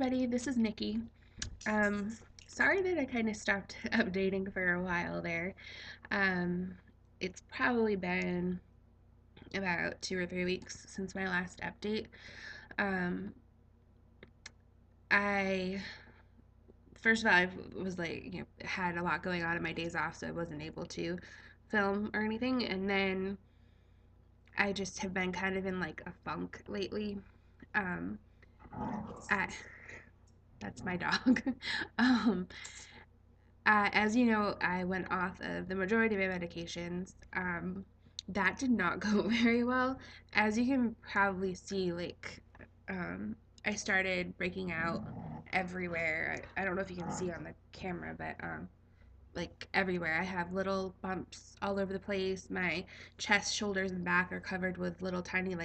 everybody, this is Nikki. Um, Sorry that I kind of stopped updating for a while there. Um, it's probably been about 2 or 3 weeks since my last update. Um, I First of all, I was had a lot going on in my days off, so I wasn't able to film or anything. And then I just have been kind of in like a funk lately. Um, I, that's my dog. um, as you know, I went off of the majority of my medications. That did not go very well. As you can probably see, I started breaking out everywhere. I don't know if you can see on the camera, but like everywhere. I have little bumps all over the place. My chest, shoulders, and back are covered with little tiny,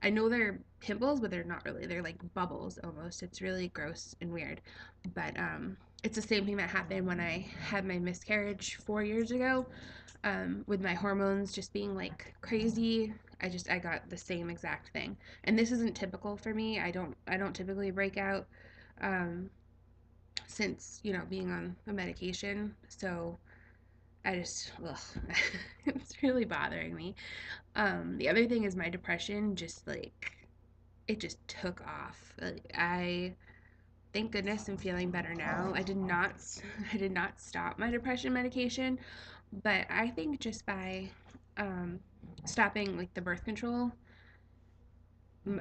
I know they're pimples, but they're not really. They're like bubbles almost. It's really gross and weird. But it's the same thing that happened when I had my miscarriage 4 years ago, with my hormones just being like crazy. I got the same exact thing. And this isn't typical for me. I don't typically break out, um, since being on a medication. So I just ugh, it's really bothering me. The other thing is my depression just it just took off. I thank goodness I'm feeling better now. I did not stop my depression medication, but I think just by um, stopping like the birth control,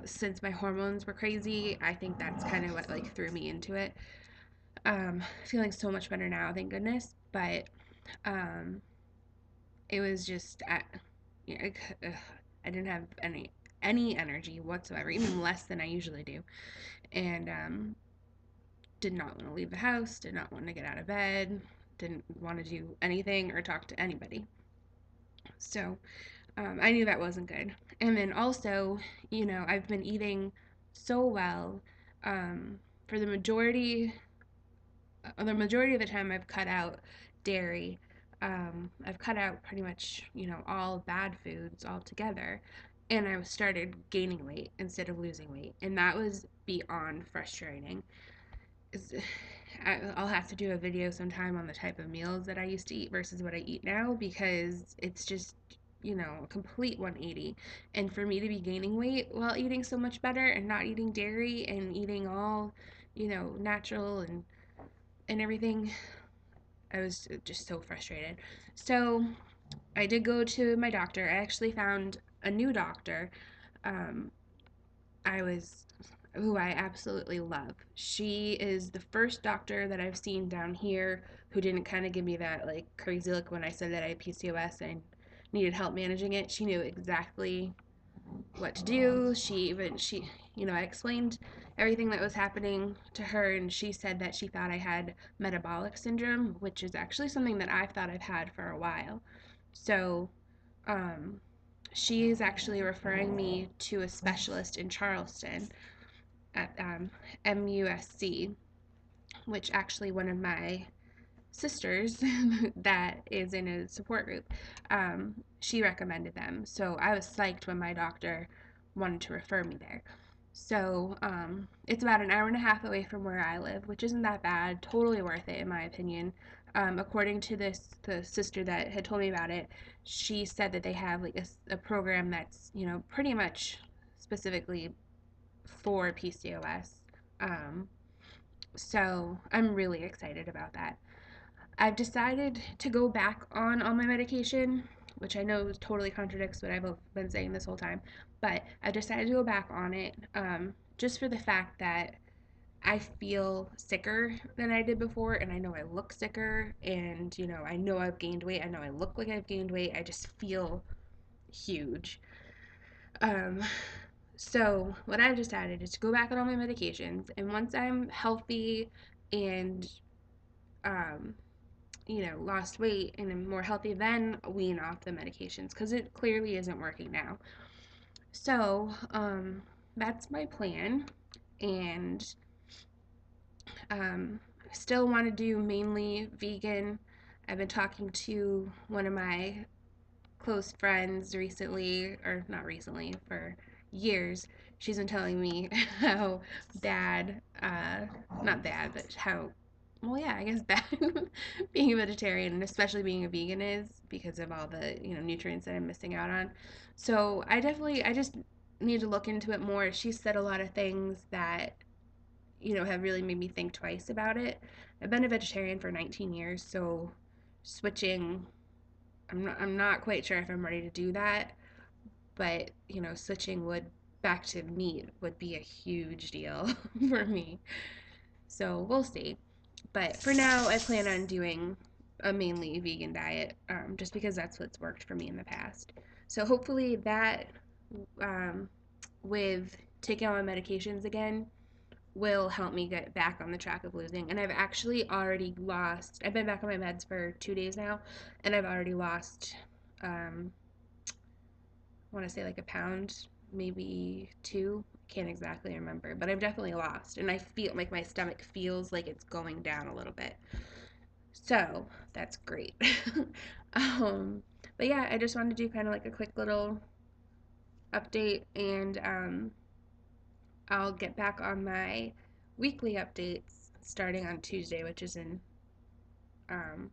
since my hormones were crazy, I think that's kind of what like threw me into it. Feeling so much better now, thank goodness. But um, it was just you know, I didn't have any energy whatsoever, even less than I usually do, and did not want to leave the house, did not want to get out of bed, didn't want to do anything or talk to anybody. So I knew that wasn't good. And then also, I've been eating so well. Um, for the majority of the time, I've cut out dairy. I've cut out pretty much, all bad foods altogether. And I started gaining weight instead of losing weight. And that was beyond frustrating. Is I'll have to do a video sometime on the type of meals that I used to eat versus what I eat now, because it's just, a complete 180. And for me to be gaining weight while eating so much better and not eating dairy and eating all, natural and everything, I was just so frustrated. So I did go to my doctor. I actually found a new doctor. Um, I was who I absolutely love. She is the first doctor that I've seen down here who didn't kind of give me that like crazy look when I said that I had PCOS and needed help managing it. She knew exactly what to do. I explained everything that was happening to her, and she said that she thought I had metabolic syndrome, which is actually something that I've thought I've had for a while. So, um, she is actually referring me to a specialist in Charleston at MUSC, which actually one of my sisters that is in a support group, she recommended them. So I was psyched when my doctor wanted to refer me there. So it's about an hour and a half away from where I live, which isn't that bad. Totally worth it in my opinion. According to the sister that had told me about it, she said that they have like a program that's pretty much specifically for PCOS. Um, so I'm really excited about that. I've decided to go back on all my medication, which I know totally contradicts what I've been saying this whole time, but I've decided to go back on it, just for the fact that I feel sicker than I did before, and I know I look sicker, and I know I've gained weight. I know I look like I've gained weight. I just feel huge. Um, so what I've decided is to go back on all my medications, and once I'm healthy and um, lost weight and am more healthy, then wean off the medications because it clearly isn't working now. So that's my plan, and still want to do mainly vegan. I've been talking to one of my close friends recently, or not recently, for years. She's been telling me how bad uh, not bad, but how, well, yeah, I guess bad being a vegetarian and especially being a vegan is because of all the, nutrients that I'm missing out on. So I just need to look into it more. She said a lot of things that, have really made me think twice about it. I've been a vegetarian for 19 years, so switching, I'm not quite sure if I'm ready to do that, but, switching would back to meat would be a huge deal for me. So we'll see. But for now, I plan on doing a mainly vegan diet, just because that's what's worked for me in the past. So hopefully that, um, with taking all my medications again, will help me get back on the track of losing. And I've actually already lost, I've been back on my meds for 2 days now, and I've already lost, um, I want to say like a pound, maybe two. Can't exactly remember, but I've definitely lost. And I feel like my stomach feels like it's going down a little bit. So that's great. um, but yeah, I just wanted to do kind of like a quick little update, and I'll get back on my weekly updates starting on Tuesday, which is in um,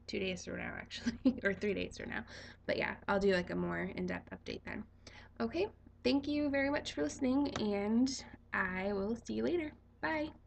2 days from now, actually, or 3 days from now. But yeah, I'll do like a more in depth update then. Okay, thank you very much for listening, and I will see you later. Bye.